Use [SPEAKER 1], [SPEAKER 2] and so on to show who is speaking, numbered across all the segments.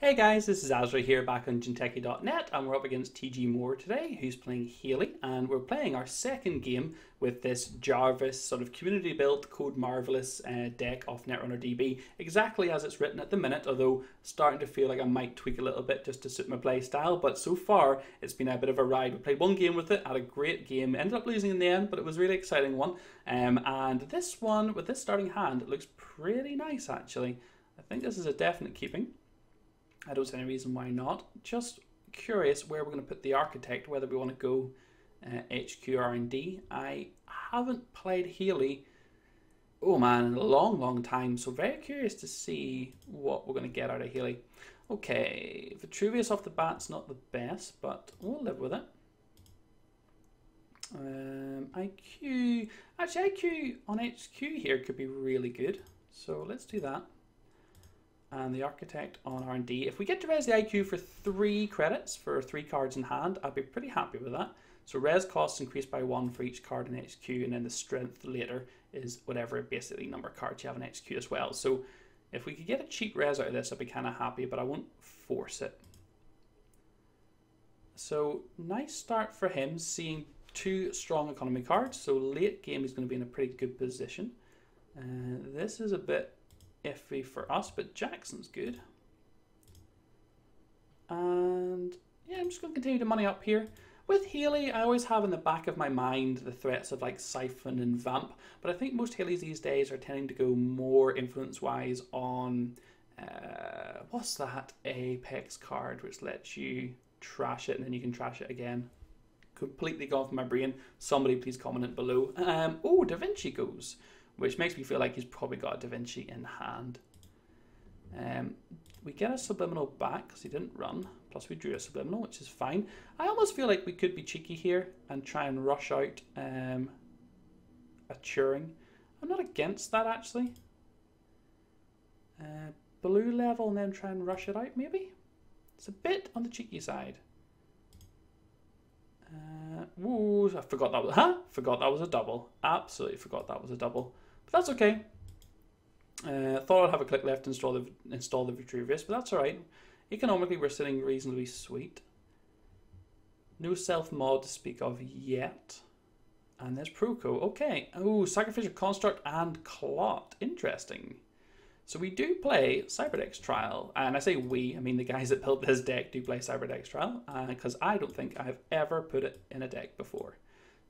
[SPEAKER 1] Hey guys, this is Azra here back on Gentechie.net, and we're up against TG Moore today, who's playing Hayley, and we're playing our second game with this Jarvis sort of community-built CodeMarvelous deck off Netrunner DB, exactly as it's written at the minute, although starting to feel like I might tweak a little bit just to suit my play style, but so far it's been a bit of a ride. We played one game with it, had a great game, ended up losing in the end, but it was a really exciting one, and this one, with this starting hand, it looks pretty nice actually. I think this is a definite keeping. I don't see any reason why not. Just curious where we're going to put the architect, whether we want to go HQ R&D. I haven't played Hayley, oh man, in a long time, so very curious to see what we're going to get out of Hayley. Okay, Vitruvius off the bat's not the best, but we'll live with it. IQ, actually IQ on HQ here could be really good, so let's do that. And the architect on R&D. If we get to res the IQ for 3 credits for 3 cards in hand, I'd be pretty happy with that. So res costs increased by 1 for each card in HQ, and then the strength later is whatever basically number of cards you have in HQ as well. So if we could get a cheap res out of this, I'd be kind of happy, but I won't force it. So nice start for him, seeing 2 strong economy cards. So late game he's going to be in a pretty good position. This is a bit iffy for us, but Jackson's good. And yeah, I'm just going to continue to money up here. With Hayley, I always have in the back of my mind the threats of like Siphon and Vamp, but I think most Hayleys these days are tending to go more influence-wise on, what's that Apex card which lets you trash it and then you can trash it again. Completely gone from my brain. Somebody please comment below. Oh, Da Vinci goes, which makes me feel like he's probably got a Da Vinci in hand. We get a subliminal back because he didn't run, plus we drew a subliminal, which is fine. I almost feel like we could be cheeky here and try and rush out a Turing. I'm not against that actually. Blue level and then try and rush it out maybe? It's a bit on the cheeky side. Ooh, I forgot that was, forgot that was a double. Absolutely forgot that was a double. But that's okay. Thought I'd have a click left to install the Vitruvius, but that's alright. Economically, we're sitting reasonably sweet. No self-mod to speak of yet. And there's Proco. Okay. Oh, Sacrificial Construct and Clot. Interesting. So we do play Cyberdex Trial. And I say we, I mean the guys that built this deck do play Cyberdex Trial. Because I don't think I've ever put it in a deck before.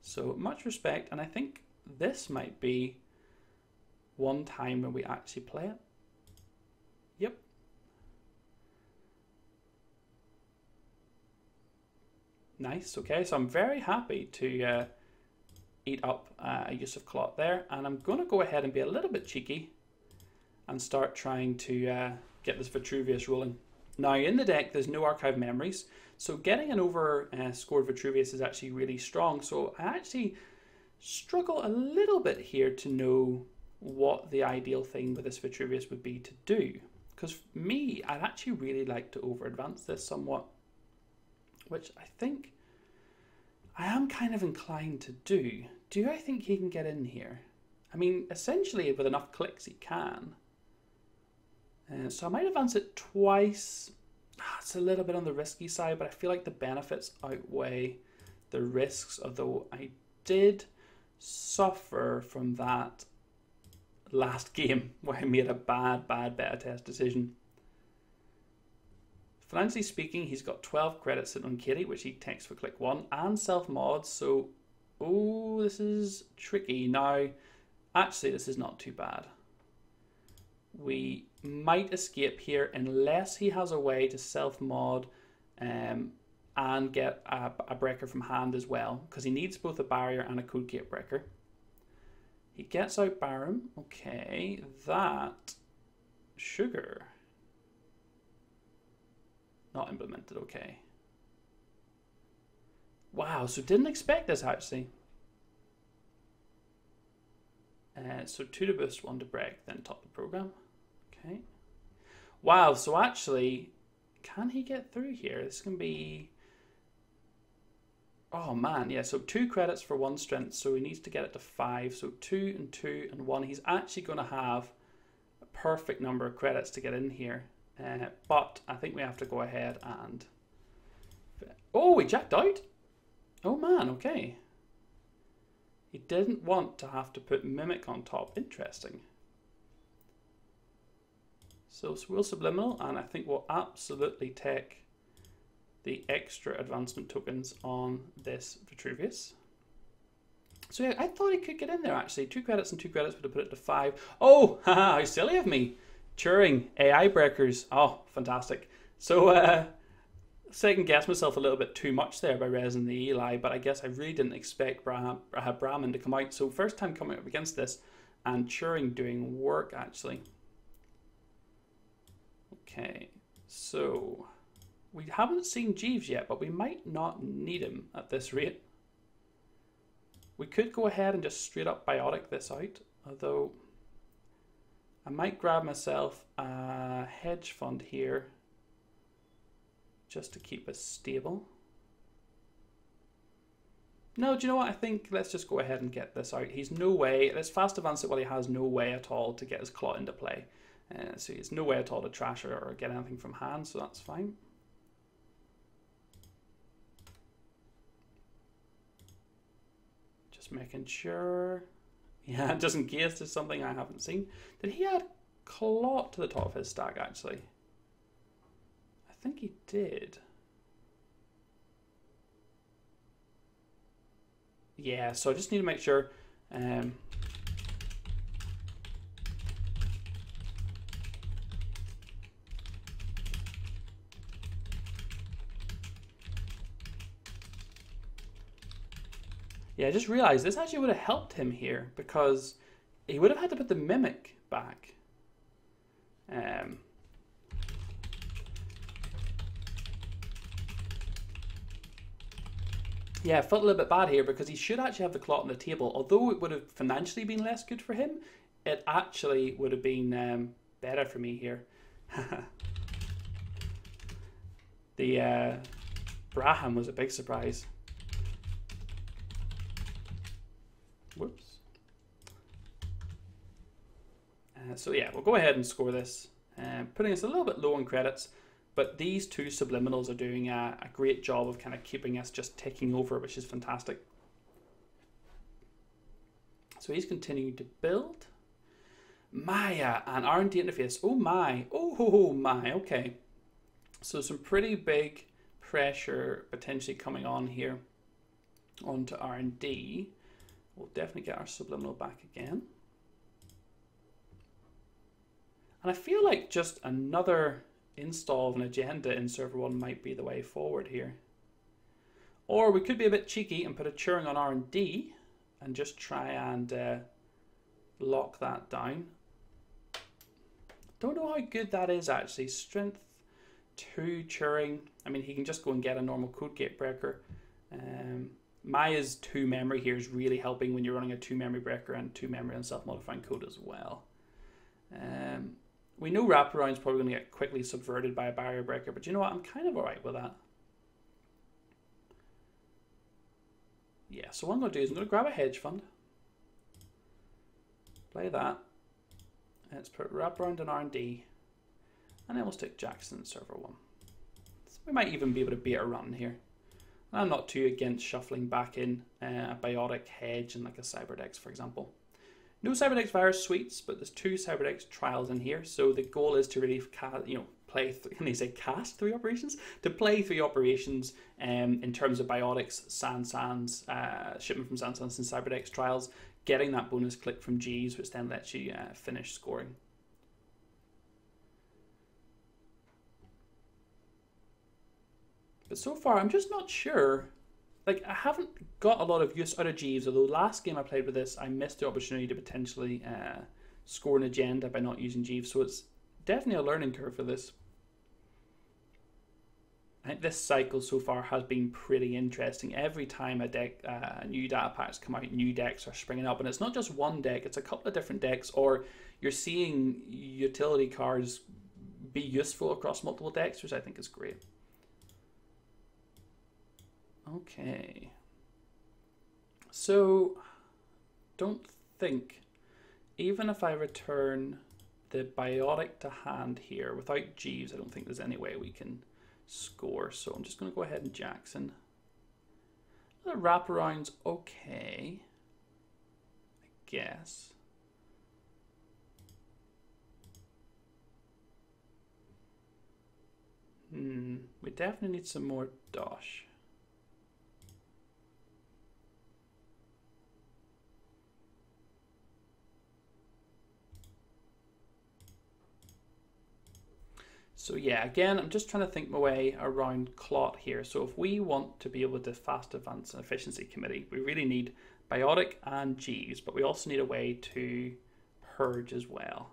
[SPEAKER 1] So much respect. And I think this might be one time when we actually play it. Yep. Nice, okay, so I'm very happy to eat up a use of Clot there, and I'm going to go ahead and be a little bit cheeky and start trying to get this Vitruvius rolling. Now in the deck there's no archive memories, so getting an over scored Vitruvius is actually really strong, so I actually struggle a little bit here to know what the ideal thing with this Vitruvius would be to do. Because for me, I'd actually really like to over advance this somewhat, which I think I am kind of inclined to do. Do I think he can get in here? I mean, essentially with enough clicks he can. So I might advance it twice. It's a little bit on the risky side, but I feel like the benefits outweigh the risks, although I did suffer from that last game where I made a bad beta test decision. Financially speaking, he's got 12 credits sitting on Katie, which he takes for click 1, and self-mods, so oh, this is tricky. Now, actually, this is not too bad. We might escape here unless he has a way to self-mod and get a breaker from hand as well, because he needs both a barrier and a code gate breaker. He gets out Barum. Okay, that sugar. Not implemented, okay. Wow, so didn't expect this actually. So 2 to boost, 1 to break, then top the program. Okay. Wow, so actually, can he get through here? This can be... Oh man, yeah, so 2 credits for 1 strength, so he needs to get it to 5. So 2 and 2 and 1. He's actually going to have a perfect number of credits to get in here. But I think we have to go ahead and... Oh, we jacked out? Oh man, okay. He didn't want to have to put Mimic on top. Interesting. So we'll subliminal, and I think we'll absolutely take the extra advancement tokens on this Vitruvius. So yeah, I thought he could get in there actually. 2 credits and 2 credits would have put it to 5. Oh, haha, how silly of me. Turing, AI breakers. Oh, fantastic. So, second guess myself a little bit too much there by raising the Eli, but I guess I really didn't expect Brahman to come out. So first time coming up against this, and Turing doing work actually. Okay, so we haven't seen Jeeves yet, but we might not need him at this rate. We could go ahead and just straight up biotic this out, although I might grab myself a hedge fund here just to keep us stable. No, do you know what? I think let's just go ahead and get this out. He's no way, let's fast advance it while he has no way at all to get his clot into play. So he's no way at all to trash or get anything from hand, so that's fine. Just making sure. Yeah, just in case there's something I haven't seen. Did he add clot to the top of his stack, actually? I think he did. Yeah, so I just need to make sure. Yeah, I just realized this actually would have helped him here because he would have had to put the Mimic back. Yeah, I felt a little bit bad here because he should actually have the clot on the table. Although it would have financially been less good for him, it actually would have been better for me here. The Braham was a big surprise. Whoops. So yeah, we'll go ahead and score this, putting us a little bit low on credits, but these two subliminals are doing a great job of kind of keeping us just ticking over, which is fantastic. So he's continuing to build. Maya and R&D interface. Oh my, oh my, okay. So some pretty big pressure potentially coming on here onto R&D. We'll definitely get our subliminal back again. And I feel like just another install of an agenda in server 1 might be the way forward here. Or we could be a bit cheeky and put a Turing on R&D and just try and lock that down. Don't know how good that is actually. Strength 2 Turing. I mean, he can just go and get a normal code gate breaker. Maya's 2 memory here is really helping when you're running a 2 memory breaker and 2 memory and self-modifying code as well. We know wraparound's probably going to get quickly subverted by a barrier breaker, but you know what? I'm kind of alright with that. Yeah, so what I'm going to do is I'm going to grab a hedge fund. Play that. Let's put wraparound and R&D. And then we'll stick Jackson in server 1. So we might even be able to beat a run here. I'm not too against shuffling back in a biotic hedge and like a Cyberdex, for example. No Cyberdex virus suites, but there's 2 Cyberdex trials in here. So the goal is to really, cast 3 operations? To play 3 operations in terms of biotics, Sans, shipment from Sans and Cyberdex trials, getting that bonus click from Jeeves, which then lets you finish scoring. But so far, I'm just not sure. Like, I haven't got a lot of use out of Jeeves, although last game I played with this, I missed the opportunity to potentially score an agenda by not using Jeeves. So it's definitely a learning curve for this. I think this cycle so far has been pretty interesting. Every time a new data packs come out, new decks are springing up. And it's not just one deck, it's a couple of different decks, or you're seeing utility cards be useful across multiple decks, which I think is great. Okay, so don't think, even if I return the biotic to hand here. Without Jeeves, I don't think there's any way we can score. So I'm just going to go ahead and Jackson. The wraparound's okay, I guess. We definitely need some more dosh. So yeah, again, I'm just trying to think my way around clot here. So if we want to be able to fast advance an efficiency committee, we really need biotic and Jeeves, but we also need a way to purge as well.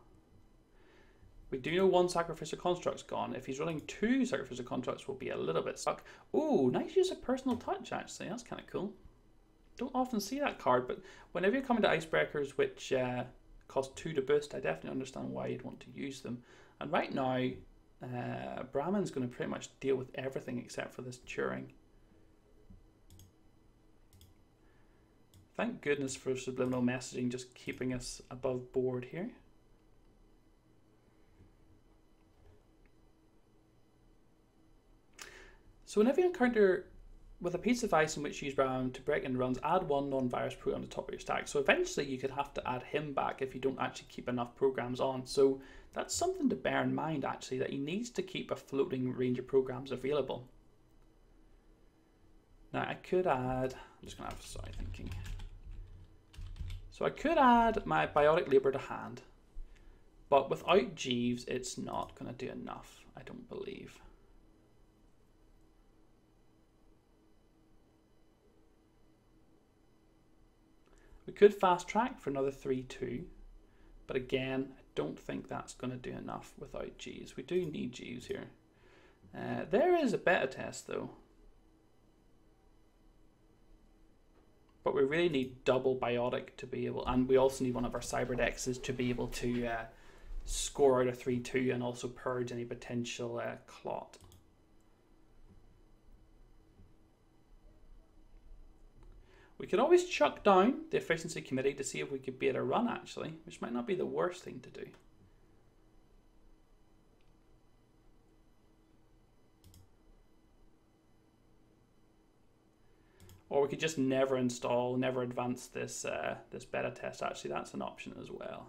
[SPEAKER 1] We do know one sacrificial construct's gone. If he's running two sacrificial constructs, we'll be a little bit stuck. Ooh, nice use of personal touch, actually. That's kind of cool. Don't often see that card, but whenever you're coming to icebreakers, which cost 2 to boost, I definitely understand why you'd want to use them. And right now, Brahman's going to pretty much deal with everything except for this Turing. Thank goodness for subliminal messaging just keeping us above board here. So whenever you encounter with a piece of ice in which you use Brahman to break into runs, add one non-virus program on the top of your stack. So eventually you could have to add him back if you don't actually keep enough programs on. So that's something to bear in mind, actually, that he needs to keep a floating range of programs available. Now I could add, I'm just going to have, sorry, thinking. So I could add my biotic labor to hand, but without Jeeves, it's not going to do enough, I don't believe. We could fast track for another 3-2, but again, I don't think that's going to do enough without Jeeves. We do need Jeeves here. There is a beta test though, but we really need double biotic to be able, and we also need one of our cyberdexes to be able to score out a 3-2 and also purge any potential clot. We could always chuck down the efficiency committee to see if we could beat a run, actually, which might not be the worst thing to do. Or we could just never install, never advance this this beta test. Actually, that's an option as well.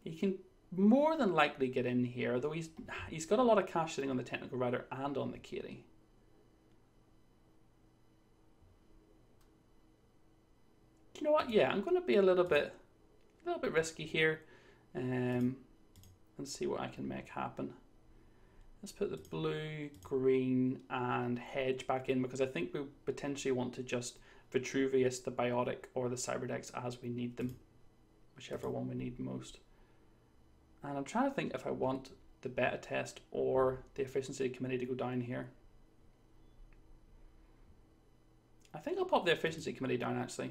[SPEAKER 1] He can more than likely get in here, though he's got a lot of cash sitting on the technical writer and on the Katie. You know what? Yeah, I'm going to be a little bit risky here, and see what I can make happen. Let's put the blue, green, and hedge back in because I think we potentially want to just Vitruvius the biotic or the cyberdex as we need them, whichever one we need most. And I'm trying to think if I want the beta test or the efficiency committee to go down here. I think I'll pop the efficiency committee down actually.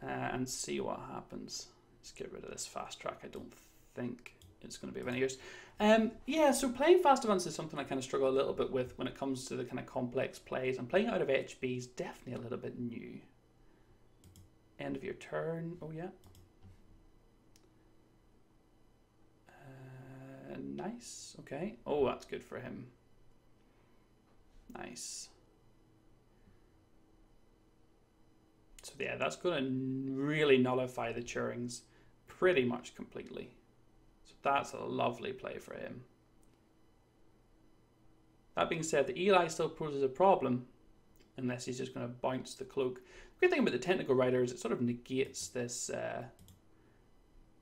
[SPEAKER 1] And see what happens. Let's get rid of this fast track. I don't think it's going to be of any use. Yeah, so playing fast advance is something I kind of struggle a little bit with when it comes to the kind of complex plays. And playing out of HB is definitely a little bit new. End of your turn. Oh, yeah. Nice. Okay. Oh, that's good for him. Nice. So yeah, that's going to really nullify the Turings pretty much completely. So that's a lovely play for him. That being said, the Eli still poses a problem unless he's just going to bounce the cloak. The great thing about the technical writer is it sort of negates this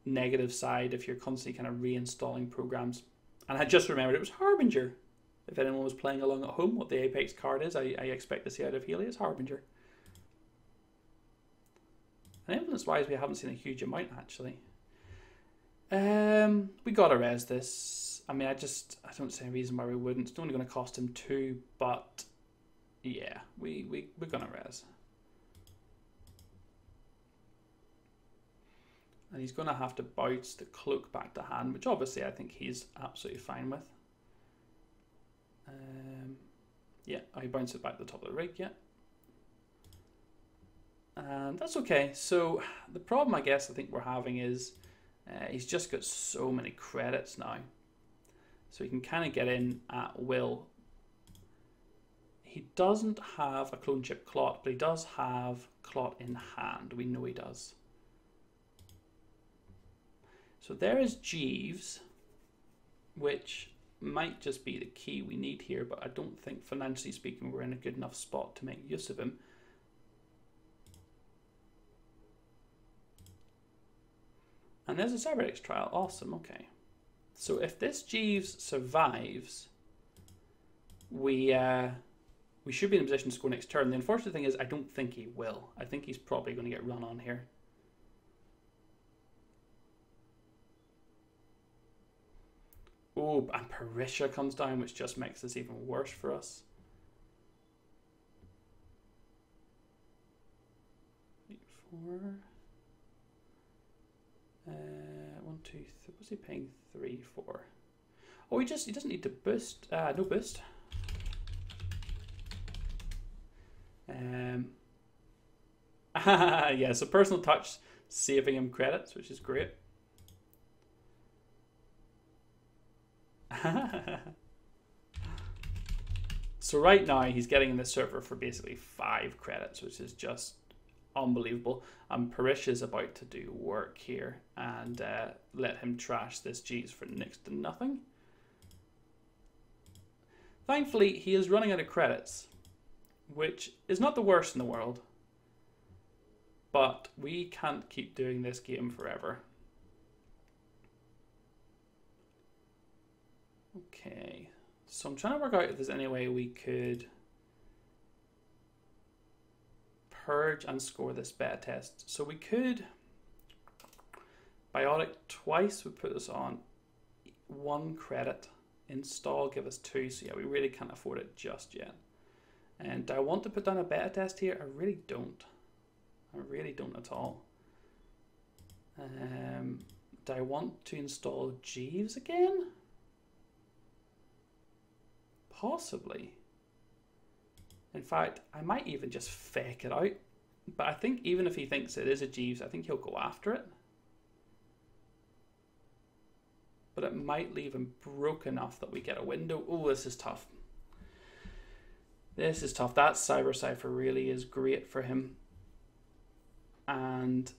[SPEAKER 1] negative side if you're constantly kind of reinstalling programs. And I just remembered it was Harbinger. If anyone was playing along at home, what the Apex card is, I expect to see out of Hayley is Harbinger. And influence-wise, we haven't seen a huge amount, actually. We gotta res this. I mean, I don't see any reason why we wouldn't. It's only going to cost him 2, but yeah, we're gonna res. And he's going to have to bounce the cloak back to hand, which obviously I think he's absolutely fine with. Yeah, I bounce it back to the top of the rig, yeah. And that's okay. So the problem I guess I think we're having is he's just got so many credits now. So he can kind of get in at will. He doesn't have a clone chip clot, but he does have clot in hand. We know he does. So there is Jeeves, which might just be the key we need here, but I don't think, financially speaking, we're in a good enough spot to make use of him. And there's a CyberX trial. Awesome, okay. So if this Jeeves survives, we should be in a position to score next turn. The unfortunate thing is I don't think he will. I think he's probably going to get run on here. Oh, and Parisha comes down, which just makes this even worse for us. 8, 4. 1, 2, 3. What's he paying 3 for? Oh, he doesn't need to boost. No boost. Yeah, so personal touch saving him credits, which is great. So right now he's getting in the server for basically 5 credits, which is just unbelievable. And Parish is about to do work here and let him trash this Jeeves for next to nothing. Thankfully, he is running out of credits, which is not the worst in the world. But we can't keep doing this game forever. Okay, so I'm trying to work out if there's any way we could purge and score this beta test. So we could biotic twice would put us on 1 credit. Install give us 2. So yeah, we really can't afford it just yet. And do I want to put down a beta test here? I really don't. I really don't at all. Do I want to install Jeeves again? Possibly. In fact, I might even just fake it out. But I think even if he thinks it is a Jeeves, I think he'll go after it. But it might leave him broke enough that we get a window. Oh, this is tough. This is tough. That Cyber Cipher really is great for him. And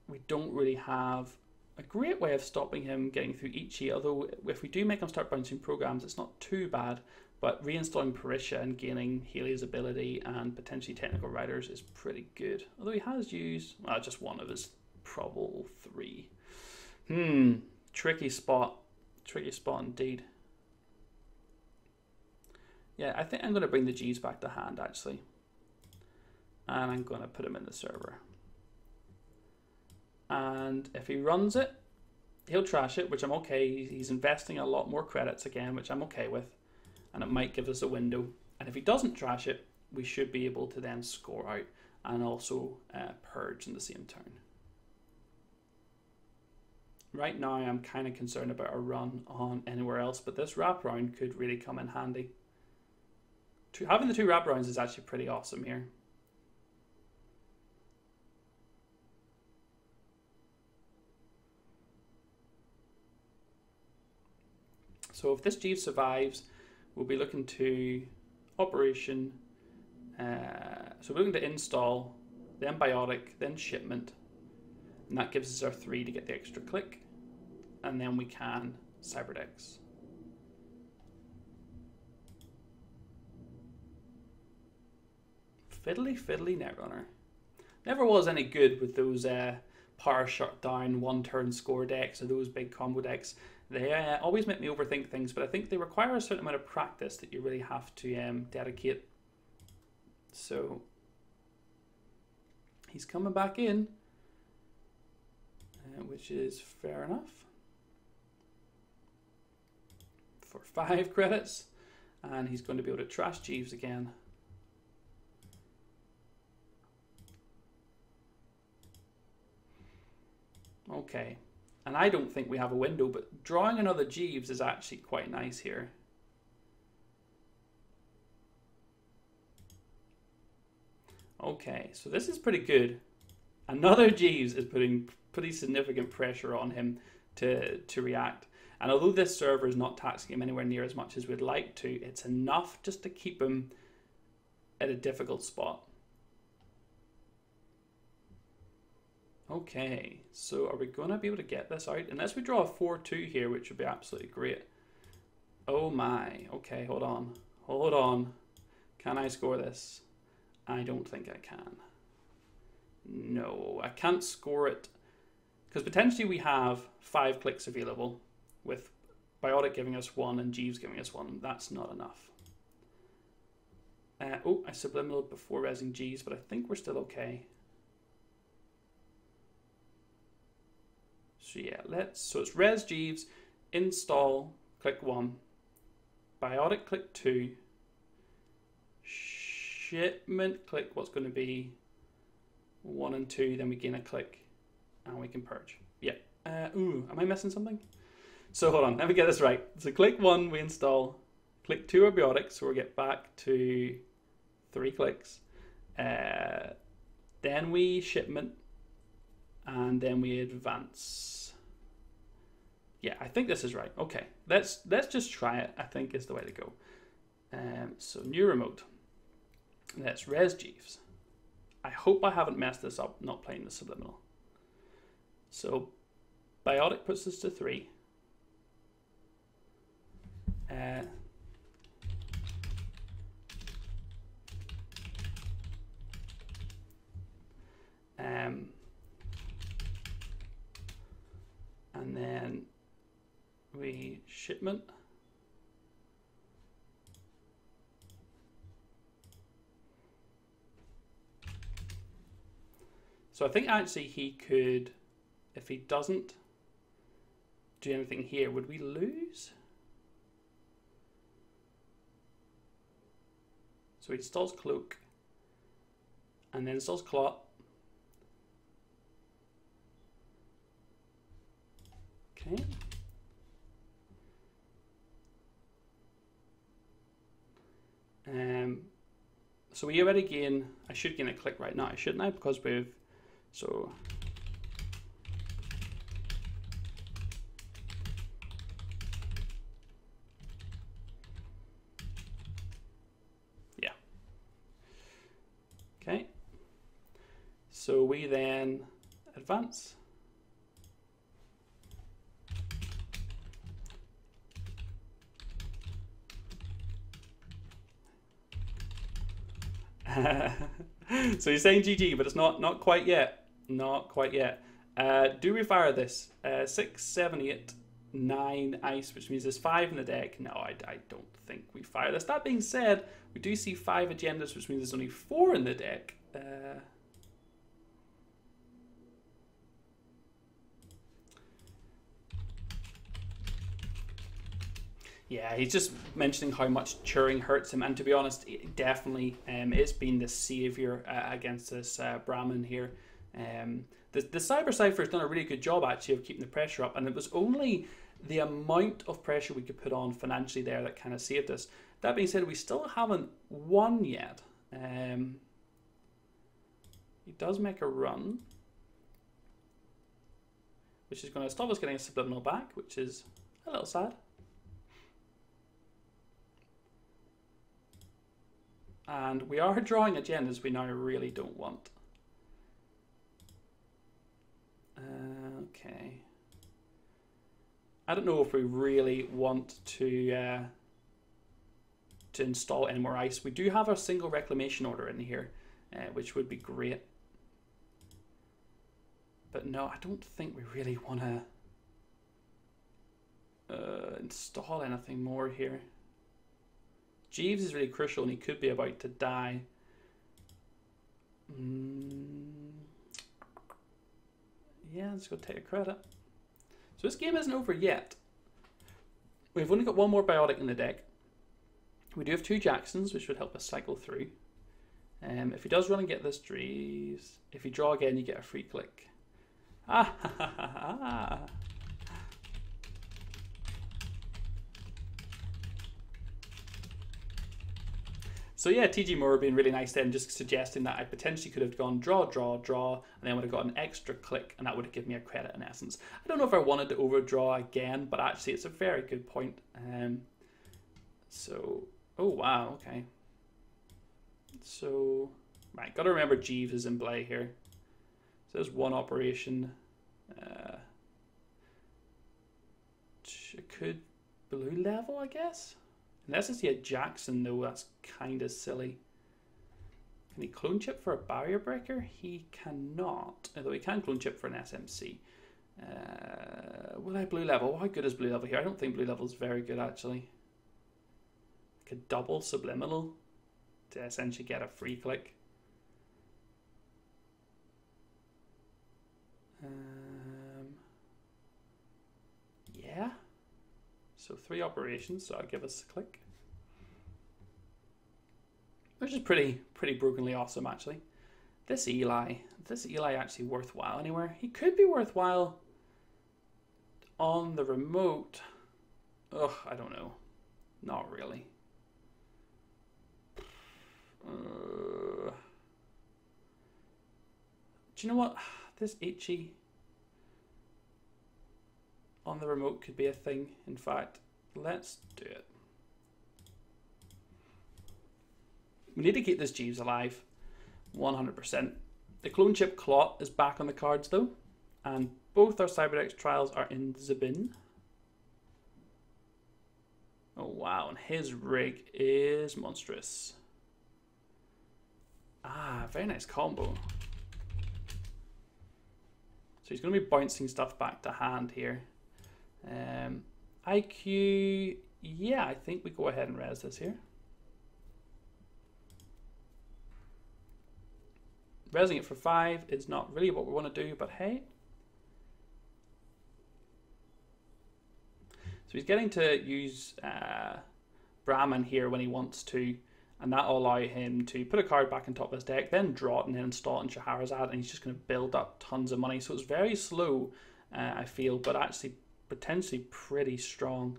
[SPEAKER 1] we don't really have a great way of stopping him getting through Ichi, although if we do make him start bouncing programs, it's not too bad. But reinstalling Parisha and gaining Hayley's ability and potentially technical writers is pretty good. Although he has used, well, just one of his probable 3. Tricky spot. Tricky spot indeed. Yeah, I think I'm going to bring the G's back to hand, actually. And I'm going to put him in the server. And if he runs it, he'll trash it, which I'm okay. He's investing a lot more credits again, which I'm okay with. And it might give us a window. And if he doesn't trash it, we should be able to then score out and also purge in the same turn. Right now, I'm kind of concerned about a run on anywhere else, but this wraparound could really come in handy. Having the 2 wraparounds is actually pretty awesome here. So if this Jeeves survives, we'll be looking to operation. So we're looking to install, then biotic, then shipment. And that gives us our 3 to get the extra click. And then we can Cyberdex. Fiddly fiddly Netrunner. Never was any good with those power shutdown 1-turn score decks or those big combo decks. They always make me overthink things, but I think they require a certain amount of practice that you really have to dedicate. So he's coming back in, which is fair enough. For 5 credits, and he's going to be able to trash Jeeves again. Okay, and I don't think we have a window, but drawing another Jeeves is actually quite nice here. Okay, so this is pretty good. Another Jeeves is putting pretty significant pressure on him to react. And although this server is not taxing him anywhere near as much as we'd like to, it's enough just to keep him at a difficult spot. Okay, so are we going to be able to get this out? Unless we draw a 4-2 here, which would be absolutely great. Oh my, okay, hold on. Hold on. Can I score this? I don't think I can. No, I can't score it. Because potentially we have 5 clicks available with Biotic giving us 1 and Jeeves giving us 1. That's not enough. Oh, I subliminal before resing Jeeves, but I think we're still okay. So yeah, so it's res Jeeves, install, click 1, Biotic, click 2, shipment, click what's going to be 1 and 2, then we gain a click, and we can purge. Yeah. Ooh, am I missing something? So hold on, let me get this right. So click 1, we install, click 2 our Biotic, so we'll get back to 3 clicks. Then we shipment, and then we advance. Yeah, I think this is right. Okay, let's just try it. I think is the way to go. So new remote. Let's res Jeeves. I hope I haven't messed this up not playing the subliminal. So Biotic puts us to 3. And then we shipment. So I think actually he could, if he doesn't do anything here, would we lose? So he installs Cloak and then installs Clot. Okay. So we already gain, I should gain a click right now, shouldn't I? Because we've, so. Yeah. Okay. So we then advance. So you're saying GG, but it's not quite yet. Not quite yet. Do we fire this? 6, 7, 8, 9 ice, which means there's 5 in the deck. No, I don't think we fire this. That being said, we do see 5 agendas, which means there's only 4 in the deck. Yeah, he's just mentioning how much Turing hurts him, and to be honest, definitely, it's been the saviour against this Brahmin here. The Cyber Cipher has done a really good job actually of keeping the pressure up, and it was only the amount of pressure we could put on financially there that kind of saved us. That being said, we still haven't won yet. He does make a run, which is going to stop us getting a subliminal back, which is a little sad. And we are drawing agendas we now really don't want. Okay. I don't know if we really want to install any more ice. We do have our single reclamation order in here, which would be great. But no, I don't think we really want to install anything more here. Jeeves is really crucial, and he could be about to die. Yeah, let's go take a credit. So this game isn't over yet. We've only got 1 more Biotic in the deck. We do have 2 Jacksons, which would help us cycle through. If he does run and get this Jeeves, if you draw again, you get a free click. Ah ha ha ha ha. So yeah, TG Moore being really nice then, just suggesting that I potentially could have gone draw, draw, draw, and then would have got an extra click, and that would have given me a credit in essence. I don't know if I wanted to overdraw again, but actually it's a very good point. So, oh wow, okay. So, right, got to remember Jeeves is in play here. So there's one operation. It could blue level, I guess. Unless I see a Jackson, though, that's kind of silly. Can he clone chip for a barrier breaker? He cannot, although he can clone chip for an SMC. Will I blue level? How good is blue level here? I don't think blue level is very good, actually. I could double subliminal to essentially get a free click. Yeah. So 3 operations, so I'll give us a click. Which is pretty brokenly awesome, actually. This Eli actually worthwhile anywhere? He could be worthwhile on the remote. Ugh, I don't know. Not really. Do you know what? This Ichi on the remote could be a thing. In fact, let's do it. We need to keep this Jeeves alive, 100%. The clone chip Clot is back on the cards though, and both our Cyberdex trials are in the bin. Oh wow, and his rig is monstrous. Ah, very nice combo. So he's going to be bouncing stuff back to hand here. IQ, yeah, I think we go ahead and res this here. Resing it for 5 is not really what we want to do, but hey. So he's getting to use Brahmin here when he wants to, and that will allow him to put a card back on top of his deck, then draw it and then install it in Shahrazad, and he's just going to build up tons of money. So it's very slow, I feel, but actually potentially pretty strong.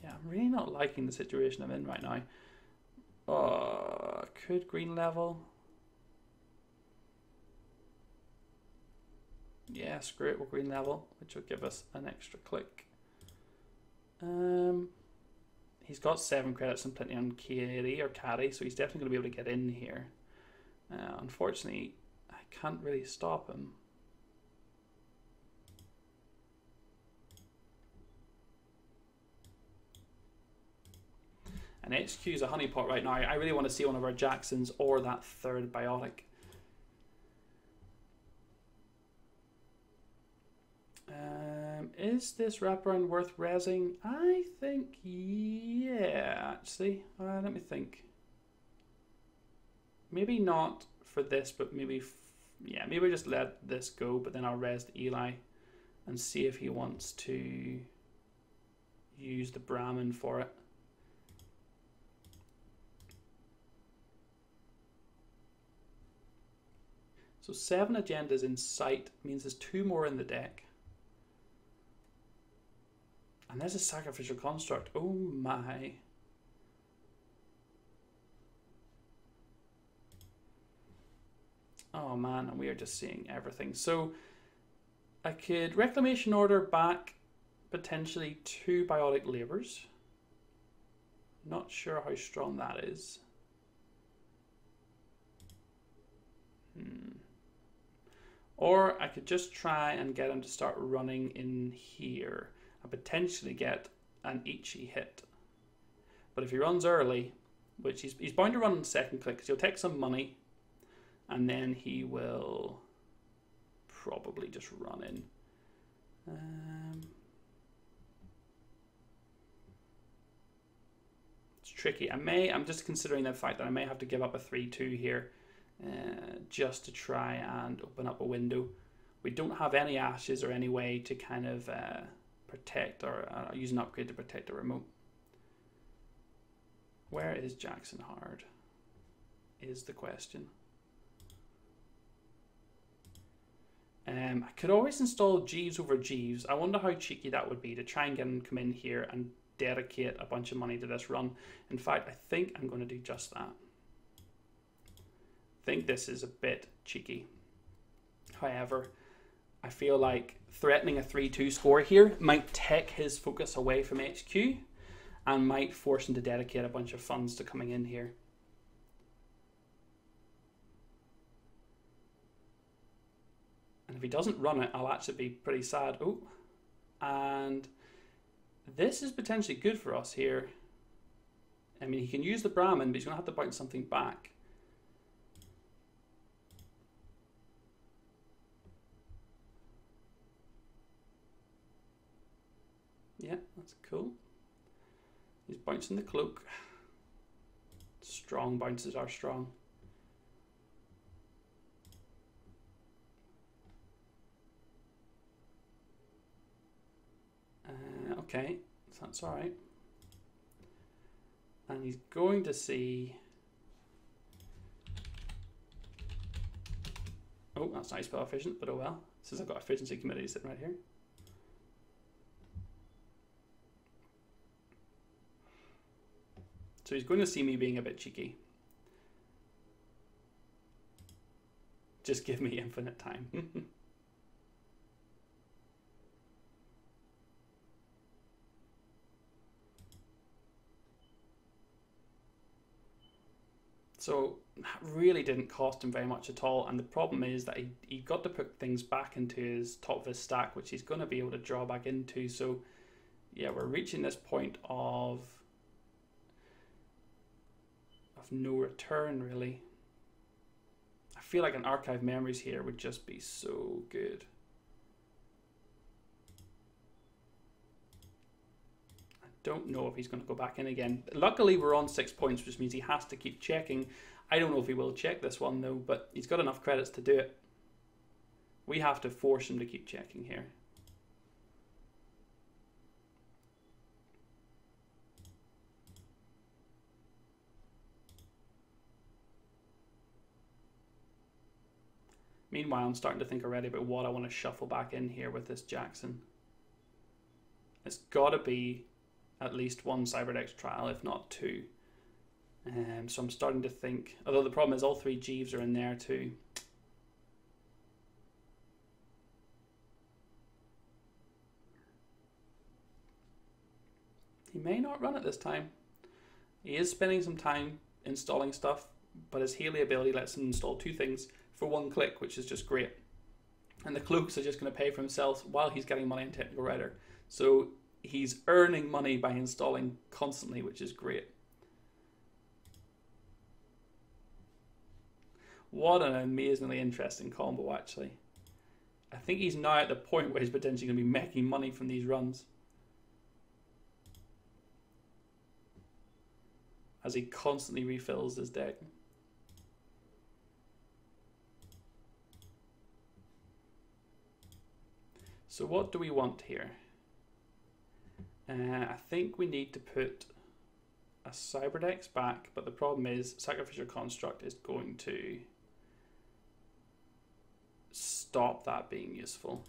[SPEAKER 1] Yeah, I'm really not liking the situation I'm in right now. Could green level? Yeah, screw it, we'll green level, which will give us an extra click. He's got 7 credits and plenty on Caddy or Caddy, so he's definitely going to be able to get in here. Unfortunately, I can't really stop him. And HQ is a honeypot right now. I really want to see one of our Jacksons or that 3rd biotic. Is this wraparound worth resing? I think, yeah, actually. Let me think. Maybe not for this, but maybe, yeah, maybe just let this go, but then I'll res the Eli and see if he wants to use the Brahmin for it. So 7 agendas in sight means there's 2 more in the deck. And there's a sacrificial construct. Oh my. Oh man, and we are just seeing everything. So I could reclamation order back potentially 2 biotic labors. Not sure how strong that is. Or I could just try and get him to start running in here and potentially get an Ichi hit. But if he runs early, which he's bound to run on the 2nd click because he'll take some money and then he will probably just run in. It's tricky. I'm just considering the fact that I may have to give up a 3-2 here. Just to try and open up a window. We don't have any ashes or any way to kind of protect or use an upgrade to protect the remote. Where is Jackson Hard is the question. I could always install Jeeves over Jeeves. I wonder how cheeky that would be to try and get him to come in here and dedicate a bunch of money to this run. In fact, I think I'm going to do just that. I think this is a bit cheeky. However, I feel like threatening a 3-2 score here might take his focus away from HQ and might force him to dedicate a bunch of funds to coming in here. And if he doesn't run it, I'll actually be pretty sad. Oh, and this is potentially good for us here. I mean, he can use the Brahmin, but he's going to have to bounce something back. Yeah, that's cool. He's bouncing the cloak. Strong bounces are strong. Okay, so that's all right. And he's going to see... Oh, that's nice, spell efficient, but oh well. Since I've got efficiency committee sitting right here. So he's going to see me being a bit cheeky. Just give me infinite time. So that really didn't cost him very much at all. And the problem is that he got to put things back into his top of his stack, which he's going to be able to draw back into. So yeah, we're reaching this point of no return, really. I feel like an archive memories here would just be so good. I don't know if he's going to go back in again. Luckily, we're on 6 points, which means he has to keep checking. I don't know if he will check this one, though, but he's got enough credits to do it. We have to force him to keep checking here. Meanwhile, I'm starting to think already about what I want to shuffle back in here with this Jackson. It's got to be at least one Cyberdex trial, if not two. So I'm starting to think, although the problem is all three Jeeves are in there too. He may not run it this time. He is spending some time installing stuff, but his Hayley ability lets him install two things for one click, which is just great. And the cloaks are just going to pay for himself while he's getting money in Technical Writer. So he's earning money by installing constantly, which is great. What an amazingly interesting combo, actually. I think he's now at the point where he's potentially going to be making money from these runs, as he constantly refills his deck. So what do we want here? I think we need to put a Cyberdex back, but the problem is Sacrificial Construct is going to stop that being useful.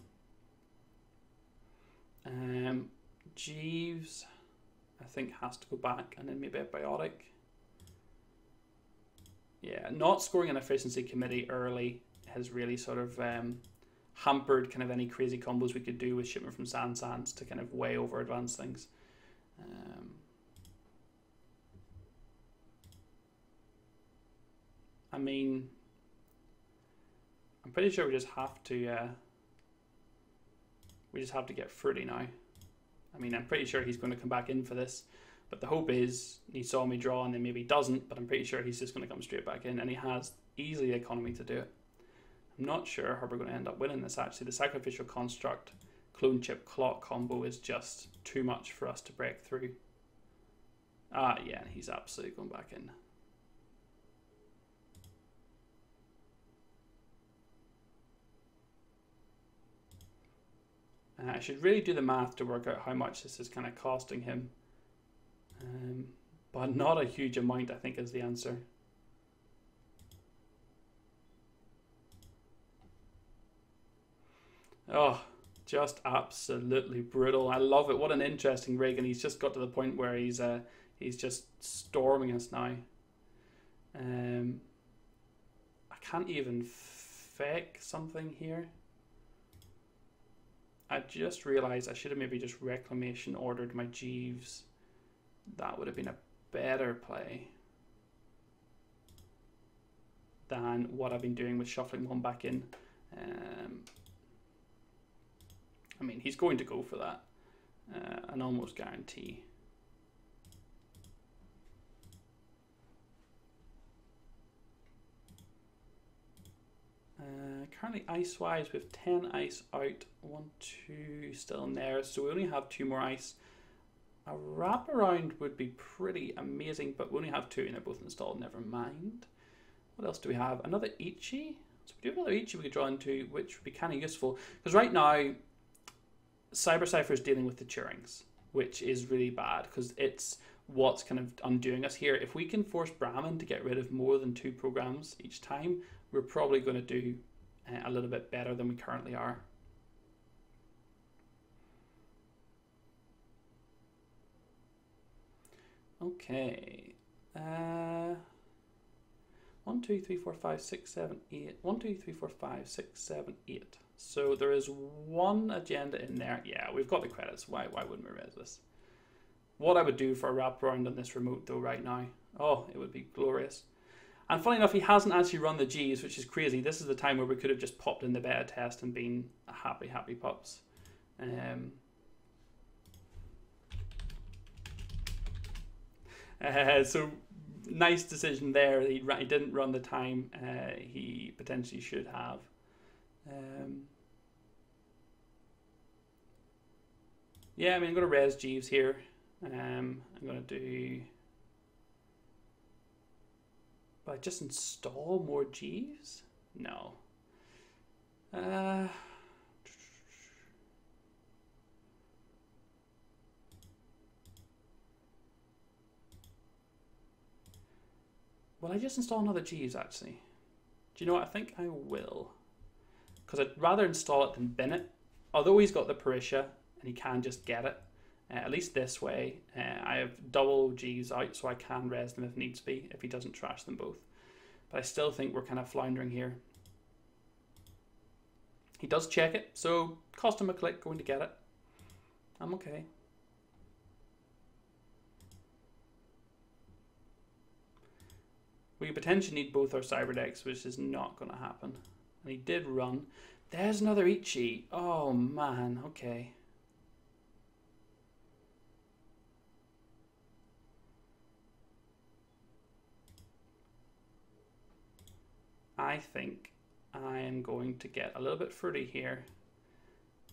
[SPEAKER 1] Jeeves, I think, has to go back, and then maybe a Biotic. Yeah, not scoring an efficiency committee early has really sort of hampered kind of any crazy combos we could do with shipment from Sands to kind of way over advance things. I mean, I'm pretty sure we just have to get fruity now. I mean, I'm pretty sure he's going to come back in for this, but the hope is he saw me draw and then maybe doesn't, but I'm pretty sure he's just going to come straight back in, and he has easily the economy to do it. I'm not sure how we're going to end up winning this, actually. The Sacrificial Construct Clone Chip Clock combo is just too much for us to break through. Ah, yeah, he's absolutely going back in. I should really do the math to work out how much this is kind of costing him. But not a huge amount, I think, is the answer. Oh, just absolutely brutal. I love it. What an interesting rig, and he's just got to the point where he's just storming us now. I can't even fake something here. I just realized I should have maybe just reclamation ordered my Jeeves. That would have been a better play than what I've been doing with shuffling one back in. I mean, he's going to go for that, an almost guarantee. Currently ice-wise, we have 10 ice out, 1, 2 still in there, so we only have 2 more ice. A wraparound would be pretty amazing, but we only have 2 and they're both installed, never mind. What else do we have? Another Ichi. So we do have another Ichi we could draw into, which would be kind of useful, because right now Cyber Cypher is dealing with the Turings, which is really bad because it's what's kind of undoing us here. If we can force Brahmin to get rid of more than 2 programs each time, we're probably going to do a little bit better than we currently are. Okay. 1, 2, 3, 4, 5, 6, 7, 8. 1, 2, 3, 4, 5, 6, 7, 8. So there is 1 agenda in there. Yeah, we've got the credits. Why wouldn't we raise this? What I would do for a wraparound on this remote though right now, oh, it would be glorious. And funny enough, he hasn't actually run the Jeeves, which is crazy. This is the time where we could have just popped in the beta test and been happy pups. So nice decision there. He didn't run the time he potentially should have. Yeah, I mean, I'm going to res Jeeves here. I'm going to do... But I just install more Jeeves? No. Will I just install another Jeeves, actually? Do you know what? I think I will. Because I'd rather install it than bin it. Although he's got the Parisha, and he can just get it. At least this way, I have double Jeeves out, so I can res them if needs be, if he doesn't trash them both. But I still think we're kind of floundering here. He does check it, so cost him a click going to get it. I'm okay. We potentially need both our cyber decks, which is not going to happen. And he did run. There's another Ichi. Oh man, okay. I think I am going to get a little bit fruity here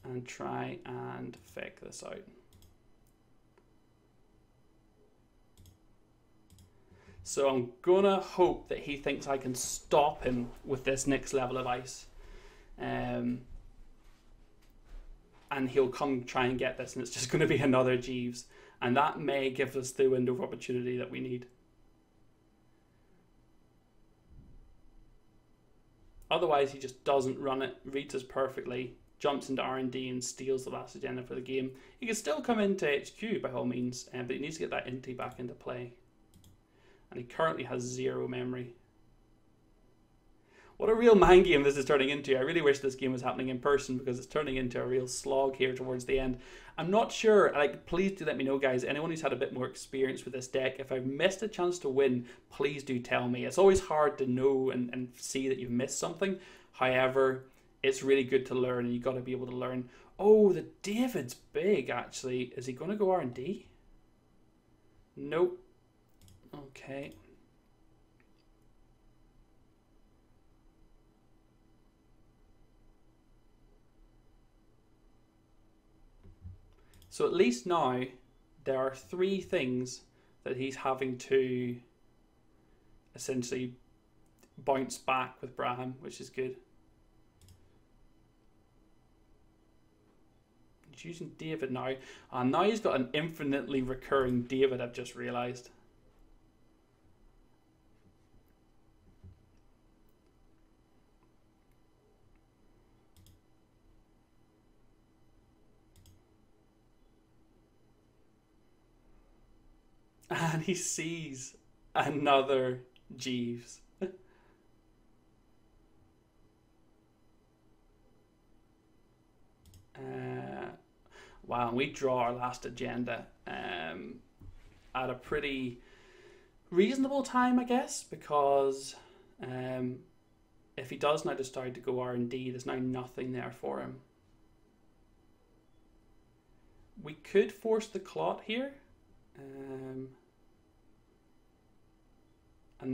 [SPEAKER 1] and try and fake this out. So I'm gonna hope that he thinks I can stop him with this next level of ice. And he'll come try and get this, and it's just going to be another Jeeves. And that may give us the window of opportunity that we need. Otherwise, he just doesn't run it, reads us perfectly, jumps into R&D and steals the last agenda for the game. He can still come into HQ by all means, but he needs to get that Inti back into play. And he currently has 0 memory. What a real mind game this is turning into. I really wish this game was happening in person because it's turning into a real slog here towards the end. I'm not sure, like, please do let me know, guys. Anyone who's had a bit more experience with this deck, if I've missed a chance to win, please do tell me. It's always hard to know and see that you've missed something. However, it's really good to learn, and you've got to be able to learn. Oh, the David's big, actually. Is he going to go R&D? Nope. Okay. So at least now there are 3 things that he's having to essentially bounce back with Braham, which is good. He's using David now. And now he's got an infinitely recurring David, I've just realised. And he sees another Jeeves. Wow, we draw our last agenda at a pretty reasonable time, I guess, because if he does now decide to go R&D, there's now nothing there for him. We could force the clot here, and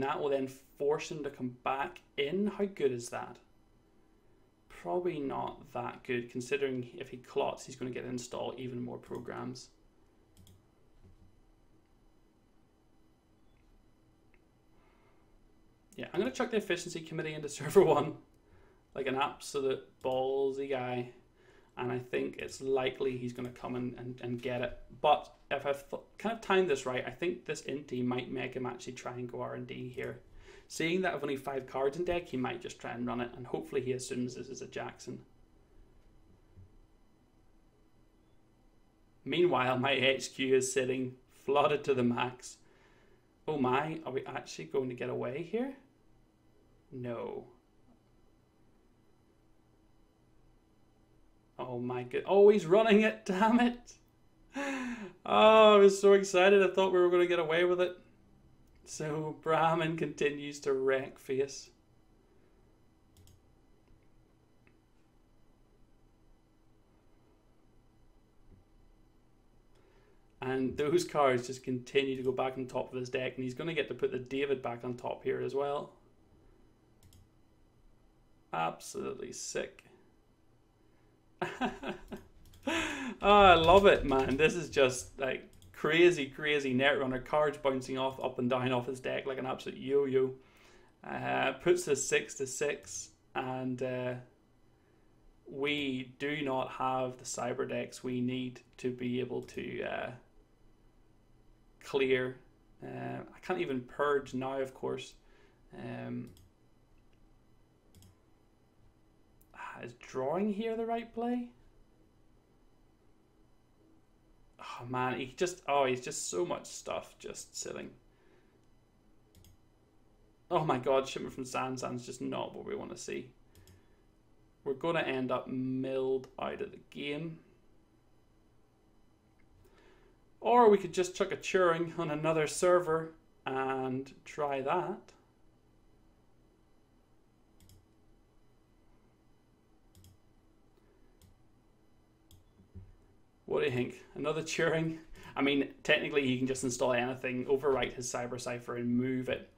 [SPEAKER 1] that will then force him to come back in. How good is that? Probably not that good, considering if he clots, he's going to get to install even more programs. Yeah, I'm going to chuck the efficiency committee into server 1 like an absolute ballsy guy. And I think it's likely he's going to come and get it. But if I've kind of timed this right, I think this Inti might make him actually try and go R&D here. Seeing that I've only 5 cards in deck, he might just try and run it. And hopefully he assumes this is a Jackson. Meanwhile, my HQ is sitting flooded to the max. Oh my, are we actually going to get away here? No. Oh my god. Oh, he's running it. Damn it. Oh, I was so excited. I thought we were going to get away with it. So Brahmin continues to wreck face. And those cards just continue to go back on top of his deck. And he's going to get to put the David back on top here as well. Absolutely sick. Oh, I love it, man. This is just like crazy Netrunner cards bouncing off up and down off his deck like an absolute yo-yo. Puts the 6/6, and we do not have the cyber decks we need to be able to clear. I can't even purge now, of course. Is drawing here the right play? Oh man, he's just so much stuff just sitting. Oh my god, Shimmer from Sand's just not what we want to see. We're going to end up milled out of the game. Or we could just chuck a Turing on another server and try that. What do you think? Another Turing? I mean, technically he can just install anything, overwrite his Cyber Cipher and move it.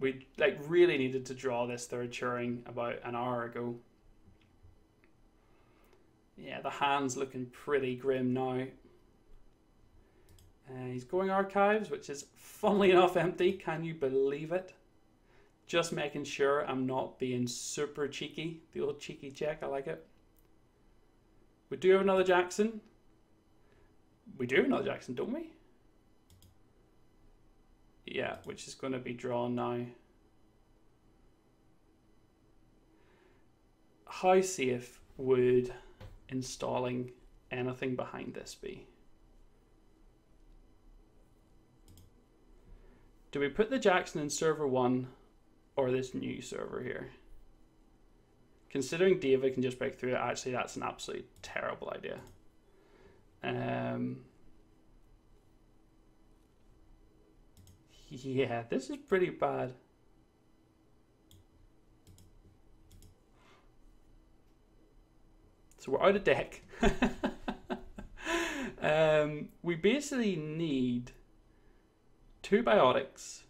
[SPEAKER 1] We really needed to draw this third Turing about an hour ago. Yeah, the hand's looking pretty grim now. He's going Archives, which is funnily enough empty. Can you believe it? Just making sure I'm not being super cheeky. The old cheeky check, I like it. We do have another Jackson. We do have another Jackson, don't we? Yeah, which is going to be drawn now. How safe would installing anything behind this be? Do we put the Jackson in server 1 or this new server here? Considering David can just break through it, actually that's an absolutely terrible idea. Yeah, this is pretty bad. So we're out of deck. We basically need 2 Biotics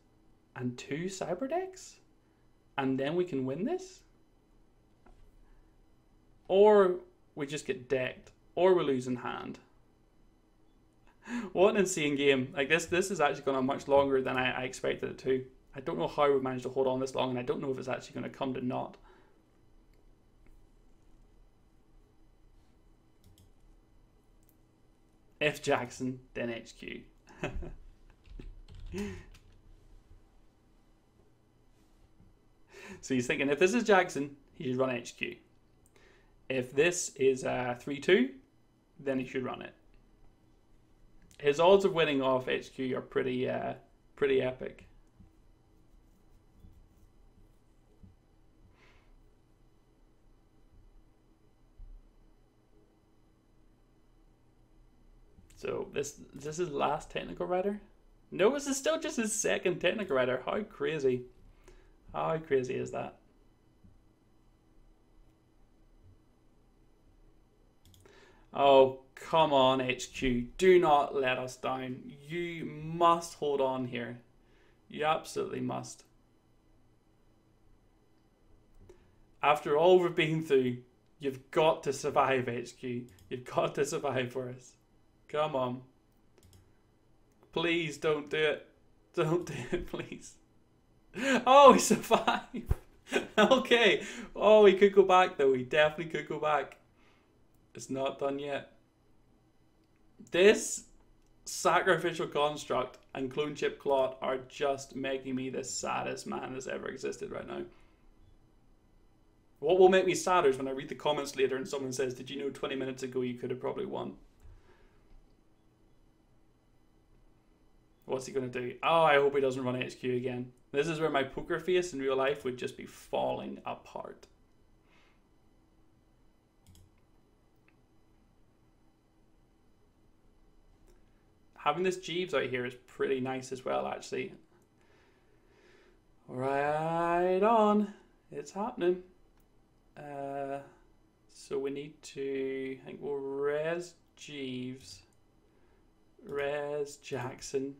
[SPEAKER 1] and 2 Cyber decks, and then we can win this. Or we just get decked, or we lose in hand. What an insane game. Like this is actually going on much longer than I expected it to. I don't know how we managed to hold on this long, and I don't know if it's actually going to come to naught. If Jackson, then HQ. So he's thinking if this is Jackson, he should run HQ. If this is 3-2, then he should run it. His odds of winning off HQ are pretty epic. So is this his last technical writer? No, this is still just his second technical writer. How crazy. How crazy is that? Oh, come on, HQ. Do not let us down. You must hold on here. You absolutely must. After all we've been through, you've got to survive, HQ. You've got to survive for us. Come on. Please don't do it. Don't do it, please. Oh, he survived. Okay. Oh, he could go back, though. He definitely could go back. It's not done yet. This sacrificial construct and clone chip clot are just making me the saddest man that's ever existed right now. What will make me sadder is when I read the comments later and someone says, did you know 20 minutes ago you could have probably won? What's he going to do? Oh, I hope he doesn't run HQ again. This is where my poker face in real life would just be falling apart. Having this Jeeves out here is pretty nice as well, actually. Right on. It's happening. So we need to, I think we'll res Jeeves, res Jackson,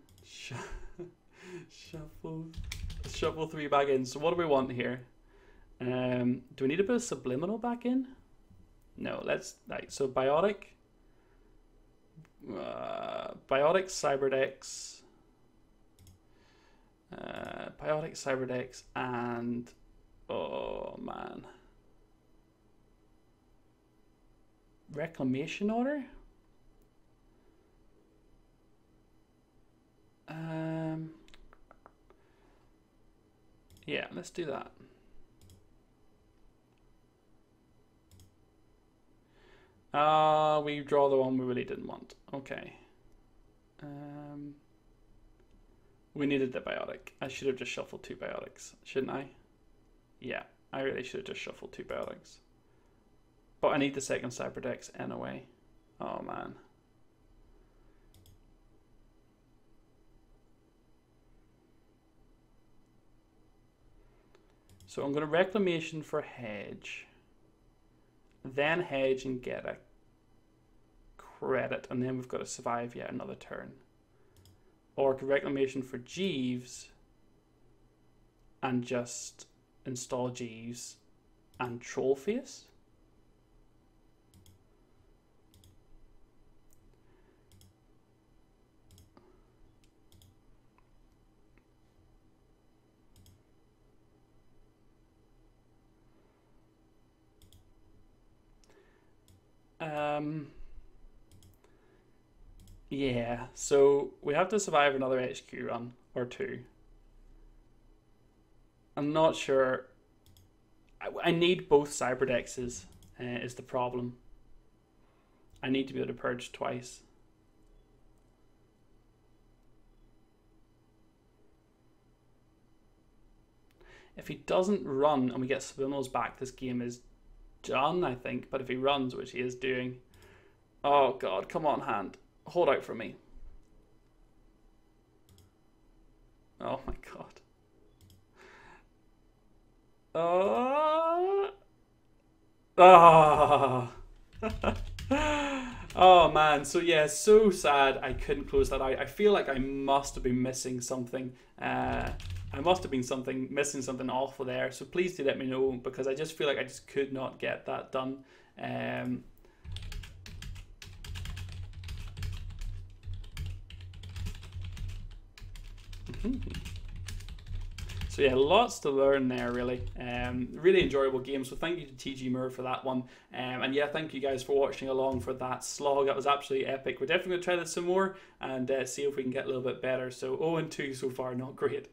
[SPEAKER 1] shuffle 3 back in. So what do we want here? Do we need to put a subliminal back in? No, let's, right, so biotic Cyberdex, biotic Cyberdex, and oh man, reclamation order. Yeah, let's do that. We draw the one we really didn't want. Okay. We needed the biotic. I should have just shuffled 2 biotics, shouldn't I? Yeah, I really should have just shuffled 2 biotics. But I need the second Cyberdex anyway. Oh man. So I'm going to reclamation for hedge. Then hedge and get a credit, and then we've got to survive yet another turn. Or reclamation for Jeeves and just install Jeeves and troll face. Yeah, so we have to survive another HQ run or 2. I'm not sure. I need both Cyberdexes, is the problem. I need to be able to purge twice. If he doesn't run and we get subliminals back, this game is done, I think. But if he runs, which he is doing, oh god, come on, hand, hold out for me. Oh my god. Oh. Oh man, so yeah, so sad I couldn't close that out. I feel like I must have been missing something. I must have been missing something awful there. So please do let me know, because I just feel like I just could not get that done. So yeah, lots to learn there, really. Really enjoyable game. So thank you to TG Moore for that one. And yeah, thank you guys for watching along for that slog. That was absolutely epic. We're definitely going to try this some more and see if we can get a little bit better. So 0-2 so far, not great.